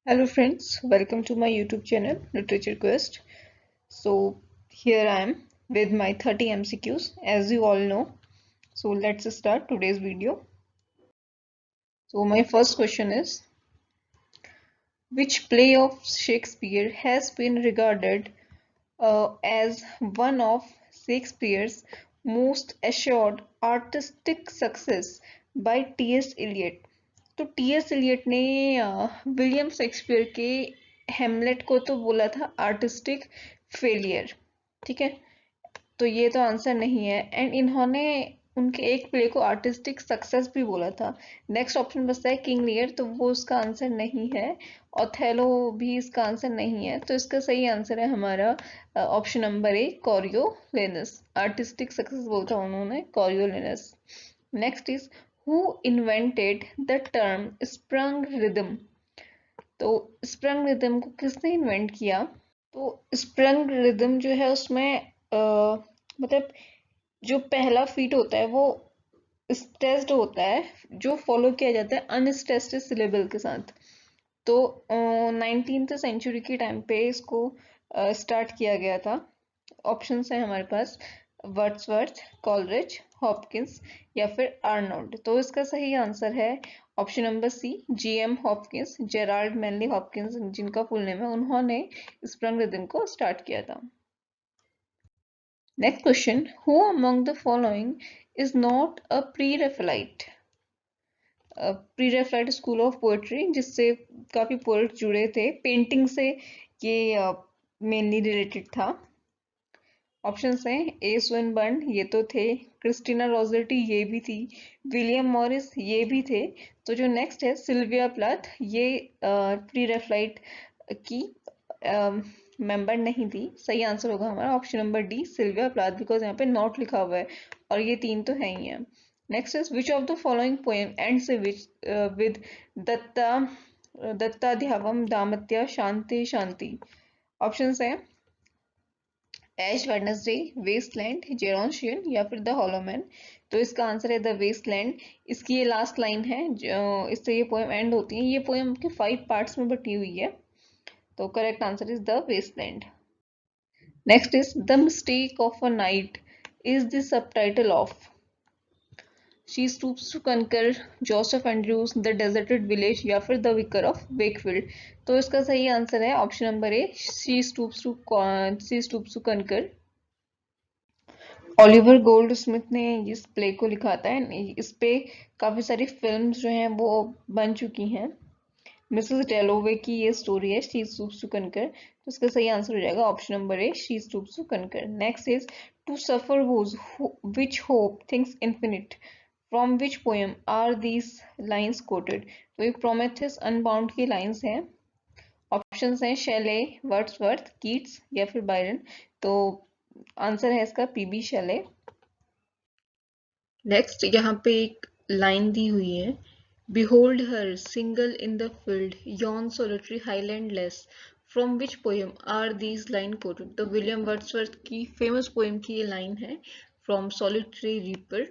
Hello friends, welcome to my YouTube channel Literature Quest. So here I am with my 30 MCQs as you all know. So let's start today's video. So my first question is, which play of Shakespeare has been regarded as one of Shakespeare's most assured artistic success by T.S. Eliot? तो T.S.. Elliott ने William Shakespeare के हेमलेट को तो बोला था artistic failure. ठीक है, तो ये तो आंसर नहीं है। एंड इन्होंने उनके एक प्ले को आर्टिस्टिक सक्सेस भी बोला था। नेक्स्ट ऑप्शन बचता है किंग लियर, तो वो उसका आंसर नहीं है। ओथेलो भी इसका आंसर नहीं है। तो इसका सही आंसर है हमारा option number A, Coriolanus. Artistic success बोलता उन्होंने Coriolanus. Next is, who invented the term sprung rhythm? तो स्प्रंग रिदम को किसने इन्वेंट किया? तो स्प्रंग रिदम जो है उसमें मतलब जो पहला फीट होता है वो स्ट्रेस्ड होता है, जो फॉलो किया जाता है अनस्ट्रेस्ड सिलेबल के साथ। तो 19th सेंचुरी के टाइम पे इसको स्टार्ट किया गया था। ऑप्शंस है हमारे पास वर्ड्सवर्थ, कॉलरिज, हॉपकिंस या फिर आर्नोल्ड। तो इसका सही आंसर है option number C, GM Hopkins. Gerald Manley Hopkins जिनका फुल नेम है, उन्होंने स्प्रंग रिदम को स्टार्ट किया था। Next question, who among the following is not a pre-Raphaelite? Pre-Raphaelite school of poetry, जिससे काफी पोएट जुड़े थे, पेंटिंग से ये मेनली रिलेटेड था। ऑप्शंस हैं ए स्विनबर्न, ये तो थे। क्रिस्टीना रोजेटी, ये भी थी। विलियम मॉरिस, ये भी थे। तो जो नेक्स्ट है सिल्विया प्लाथ, ये प्री रेफलाइट की मेंबर नहीं थी। सही आंसर होगा हमारा option number D, Sylvia Plath, because यहाँ पे नॉट लिखा हुआ है और ये तीन तो है ही है। Next is, which of the following poem ends with दत्ता दत्ताध्यावम दामत्या शांति शांति? ऑप्शंस हैं एश वेडनेसडे, वेस्टलैंड, जेरोशियन या फिर द हॉलो मैन। तो इसका आंसर है द वेस्टलैंड। इसकी ये लास्ट लाइन है जो इससे ये पोएम एंड होती है। ये पोएम के 5 पार्ट्स में बटी हुई है। तो correct answer is the wasteland. Next is, the mistake of a night is the subtitle of she stoops to conquer, Joseph Andrews, the deserted village या फिर द विकर ऑफ वेकफील्ड। तो इसका सही आंसर है option number A, she stoops to conquer. Oliver Goldsmith ने इस play को लिखा था। इस पे काफी सारी फिल्म्स जो हैं वो बन चुकी हैं। मिसेस डेलोवे की ये स्टोरी है, शी स्टूप्स टू कनकर। तो इसका सही आंसर हो जाएगा option number A, she stoops to conquer. Next is, to suffer woes which hope things infinite, from which poem are these lines quoted? तो ये प्रोमेथियस अनबाउंड की lines हैं। Options हैं शेले, वर्ड्सवर्थ, कीट्स या फिर Byron. तो answer है इसका पीबी शेले। नेक्स्ट यहाँ पे एक लाइन दी हुई है, behold her single in the field yon solitary highland lass, from which poem are these line quoted? तो विलियम वर्ड्सवर्थ की फेमस पोएम की ये लाइन है, from solitary reaper.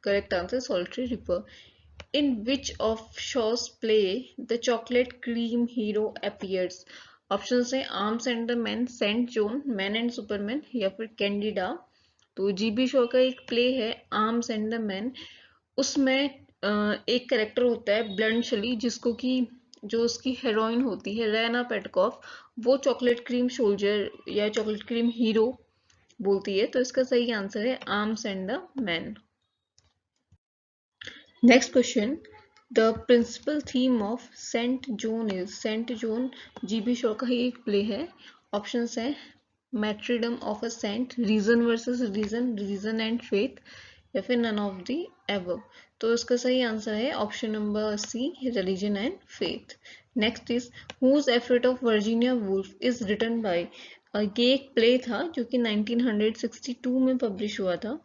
Correct answer solitary reaper. In which of Shaw's play the chocolate cream hero appears? Options हैं Arms and the Man, Saint John, Man and Superman या फिर Candida. तो GB Shaw का एक play है Arms and the man. उसमें एक character होता है ब्लंट शली, जिसको कि जो उसकी हेरोइन होती है रैना पेटकॉफ, वो चॉकलेट क्रीम सोल्जर या चॉकलेट क्रीम हीरो बोलती है। तो इसका सही आंसर है Arms and the Man. Next question, the principal theme of Saint Joan is? Saint Joan GB Shaw का ही एक प्ले है। ऑप्शंस हैं martyrdom of a saint, reason versus reason, reason and faith या फिर नन ऑफ द एबव। तो इसका सही आंसर है option number C, religion and faith. Next is, who's afraid of Virginia Woolf is written by? ये एक play था जो कि 1962 में पब्लिश हुआ था।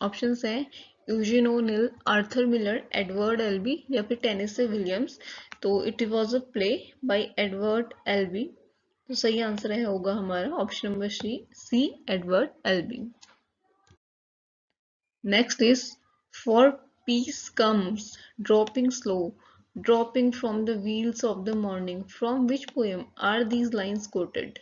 ऑप्शंस हैं Eugene O'Neill, Arthur Miller, Edward Albee या फिर टेनेसी विलियम्स। तो it was a play by Edward Albee. तो सही आंसर है होगा हमारा option number C, Edward Albee. Next is, for peace comes dropping slow, dropping from the wheels of the morning. From which poem are these lines quoted?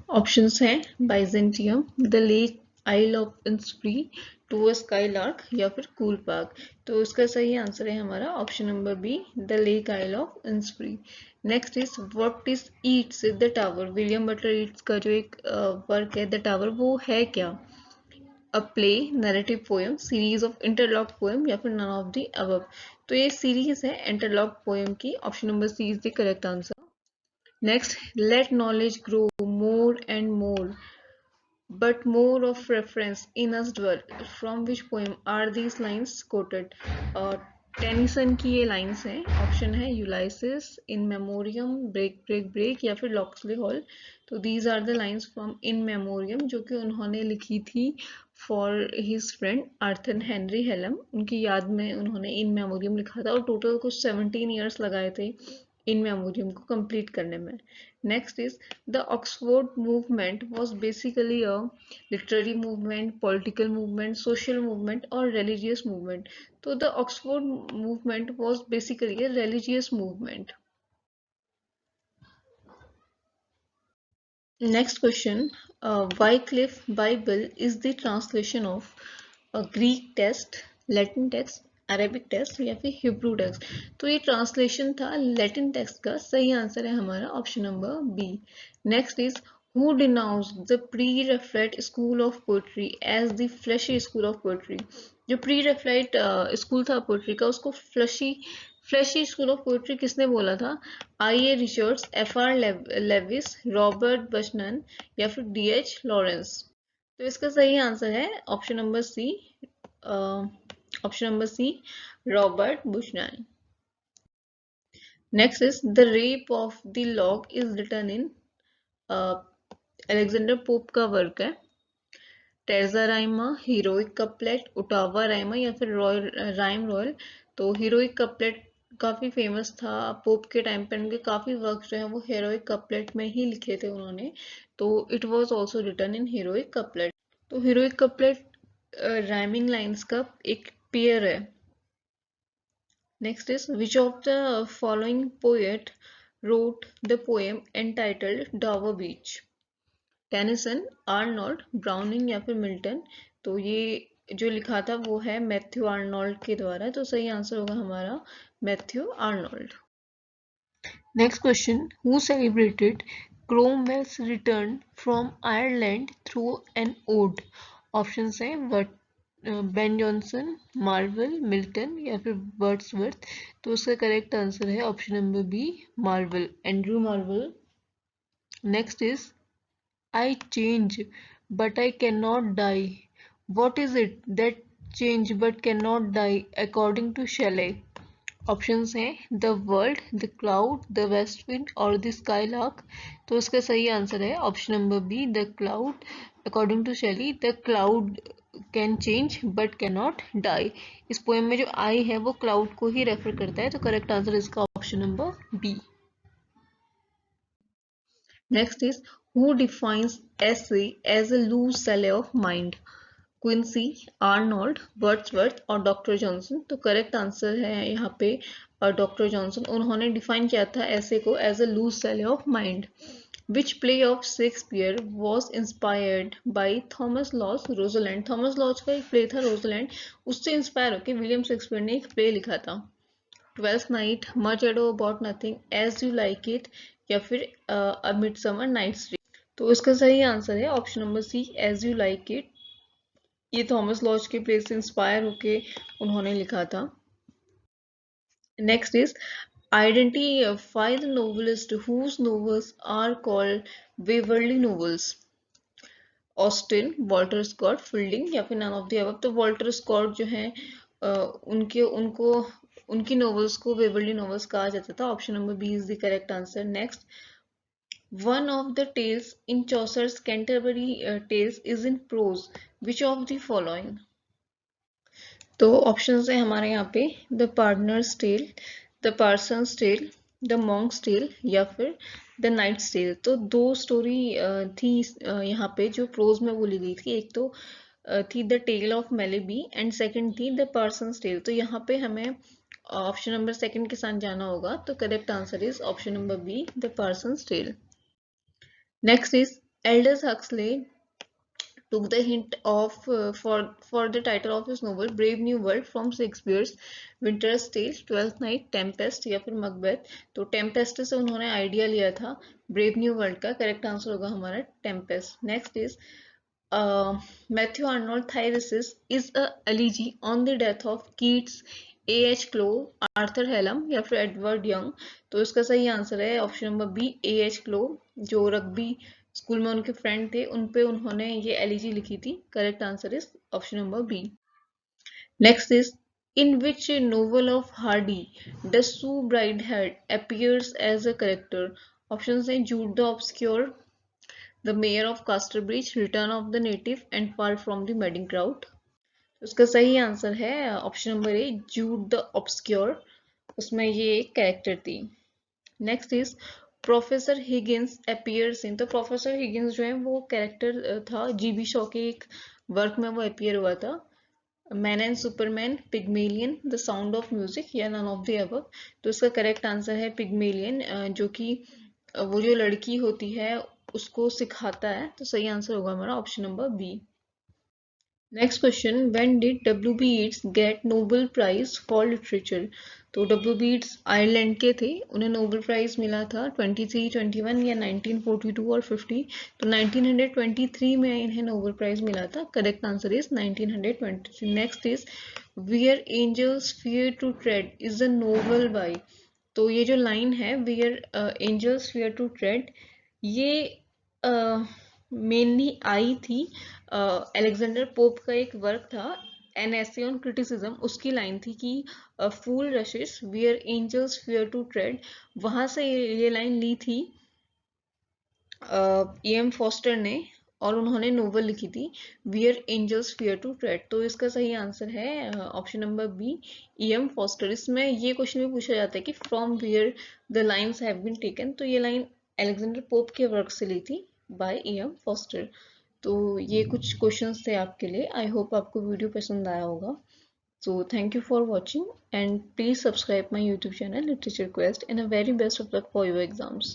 Options हैं Byzantium, the lake, isle of Innisfree, to a skylark या फिर cool park. तो इसका सही answer है हमारा option number B, the lake isle of Innisfree. Next is what is Yeats the tower. William Butler Yeats का जो एक वर्क है द टावर, वो है क्या? अ play, narrative poem, series of interlock poem या फिर नन ऑफ द अबव। तो ये सीरीज है इंटरलॉक पोएम की। Option number C is the correct answer. Next, let knowledge grow more and more, but more of reference in us dwell. From which poem are these lines quoted? Tennyson की ये lines हैं। Option है Ulysses, in memoriam, break break break या फिर Locksley Hall. तो these are the lines from in memoriam, जो कि उन्होंने लिखी थी for his friend Arthur Henry Hallam. उनकी याद में उन्होंने इन मेमोरियम लिखा था और टोटल कुछ 17 ईयर्स लगाए थे इन मेमोरियम को कंप्लीट करने में। Next is the Oxford movement was basically a literary movement, political movement, social movement और रिलीजियस मूवमेंट। तो the Oxford movement was basically a religious movement. Next question, Wycliffe Bible is the translation of a Greek text, Latin text, Arabic text या फिर Hebrew text. तो ये translation था Latin text का। सही answer है हमारा option number B. Next is who denounced the pre Raphaelite school of poetry as the fleshly school of poetry. जो प्री रेफरेट स्कूल था पोएट्री का, उसको फ्लैशी स्कूल ऑफ पोएट्री किसने बोला था? I A Richards, F R Leavis, Robert Buchanan या फिर D H Lawrence. तो इसका सही आंसर है option number C, option number C, Robert Buchanan. Next is the rape of the lock is written in, Alexander Pope का work है। Terza rima, heroic couplet, ottava rima या फिर rhyme royal. तो heroic couplet काफी famous था Pope के time पे। उनके काफी वर्क जो है वो हीरोइक कपलेट में ही लिखे थे उन्होंने। तो it was also written in heroic couplet. तो हीरोइक कपलेट राइमिंग लाइंस का एक पेयर है। Next is which of the following poet wrote the poem entitled Dover Beach? Tennyson, Arnold, Browning या फिर मिल्टन। तो ये जो लिखा था वो है मैथ्यू आर्नोल्ड के द्वारा। तो सही आंसर होगा हमारा Matthew Arnold. Next question, who celebrated Cromwell's return from Ireland through an ode? Option है बेन जॉनसन, मार्वल, मिल्टन या फिर वर्ड्सवर्थ। तो उसका करेक्ट आंसर है option number B, Marvell, Andrew Marvell. Next is I change, but I cannot die. What is it that change but cannot die according to Shelley? Options हैं the world, the cloud, the west wind और the skylark. तो इसका सही answer है option number B, the cloud. According to Shelley, the cloud can change but can not die. इस poem में जो आई है वो क्लाउड को ही रेफर करता है। तो करेक्ट आंसर इसका option number B. Next is who defines essay as a loose cell of mind? Quincey, Arnold, Wordsworth और डॉक्टर जॉनसन। तो करेक्ट आंसर है यहाँ पे डॉक्टर जॉनसन। उन्होंने डिफाइन किया था ऐसे को as a loose cell of mind. Which play of Shakespeare was inspired by Thomas Lodge Rosalind? Thomas Lodge का एक प्ले था रोजलैंड, उससे इंस्पायर होकर विलियम शेक्सपियर ने एक प्ले लिखा था। Twelfth night, much ado about nothing, as you like it या फिर अ मिडसमर नाइट्स ड्रीम। तो इसका सही आंसर है option number C, as you like it. ये थॉमस लॉज के प्ले से इंस्पायर होके उन्होंने लिखा था। Next is identify the novelist whose novels are called Waverley novels. Austen, Walter Scott, Fielding या फिर नन ऑफ द अबव। तो वॉल्टर स्कॉट जो है उनके उनको उनकी नॉवेल्स को वेवरली नॉवेल्स कहा जाता था। Option number B is the correct answer. Next, one of the tales in Chaucer's Canterbury tales is in prose, which of the following? तो ऑप्शंस है हमारे यहाँ पे the Pardoner's tale, the Parson's tale, the Monk's tale या फिर the nights tell. तो दो story थी यहाँ पे जो प्रोज में बोली गई थी। एक तो थी the tale of Melibee and second थी द पर्सन्स टेल। तो यहाँ पे हमें ऑप्शन नंबर सेकंड के साथ जाना होगा, तो correct answer is option number B, the persons tale. Next is Aldous Huxley took the hint of for the title of his novel Brave New World from Shakespeare's Winter's Tale, Twelfth Night, Tempest या फिर Macbeth। तो Tempest से उन्होंने idea लिया था brave new world का। Correct answer होगा हमारा Tempest. Next is Matthew Arnold Thyresis is a elegy on the death of Keats, A.H. Clough, Arthur Hallam या फिर एडवर्ड यंग। तो इसका सही आंसर है ऑप्शन नंबर बी, A.H. क्लो। जो रग्बी स्कूल में उनके फ्रेंड थे उन पे उन्होंने ये एलिजी लिखी थी। Correct answer is option number B. Next is in which novel of Hardy does Sue Bridehead appears as a character? Option है Jude the Obscure, the Mayor of Casterbridge, Return of the Native and Far from the Madding Crowd. उसका सही answer है option number A, Jude the Obscure. उसमें ये एक character थी। Next is Professor Higgins appears in. तो Professor Higgins जो है वो कैरेक्टर था जीबी शॉ के एक वर्क में वो अपीयर हुआ था। Man and Superman, Pygmalion, the sound of music या नन ऑफ द अबव। तो इसका करेक्ट आंसर है पिग्मेलियन, जो कि वो जो लड़की होती है उसको सिखाता है। तो सही आंसर होगा हमारा option number B. Next question, when did W B Yeats get Nobel prize for literature? तो डब्ल्यू बी ईट्स आयरलैंड के थे, उन्हें नोबेल प्राइज मिला था 23, 21 या 1942 और 50। तो 1923 में इन्हें नोबेल प्राइज मिला था। Correct answer is 1923। Next is where angels fear to tread is a novel by. तो ये जो लाइन है where angels fear to tread, ये मेनली आई थी अलेक्जेंडर पोप का एक वर्क था एन एसे ऑन क्रिटिसिज्म, उसकी लाइन थी कि fool rushes where angels fear to tread. वहां से ये लाइन ली थी एम फॉस्टर ने, और उन्होंने नोवेल लिखी थी where angels fear to tread. तो इसका सही आंसर है option number B, M Forster. इसमें ये क्वेश्चन भी पूछा जाता है कि from where the lines have been taken. तो ये लाइन अलेक्जेंडर पोप के वर्क से ली थी बाय एम फॉस्टर। तो ये कुछ क्वेश्चंस थे आपके लिए। आई होप आपको वीडियो पसंद आया होगा। So thank you for watching and please subscribe my YouTube channel Literature Quest and a very best of luck for your exams.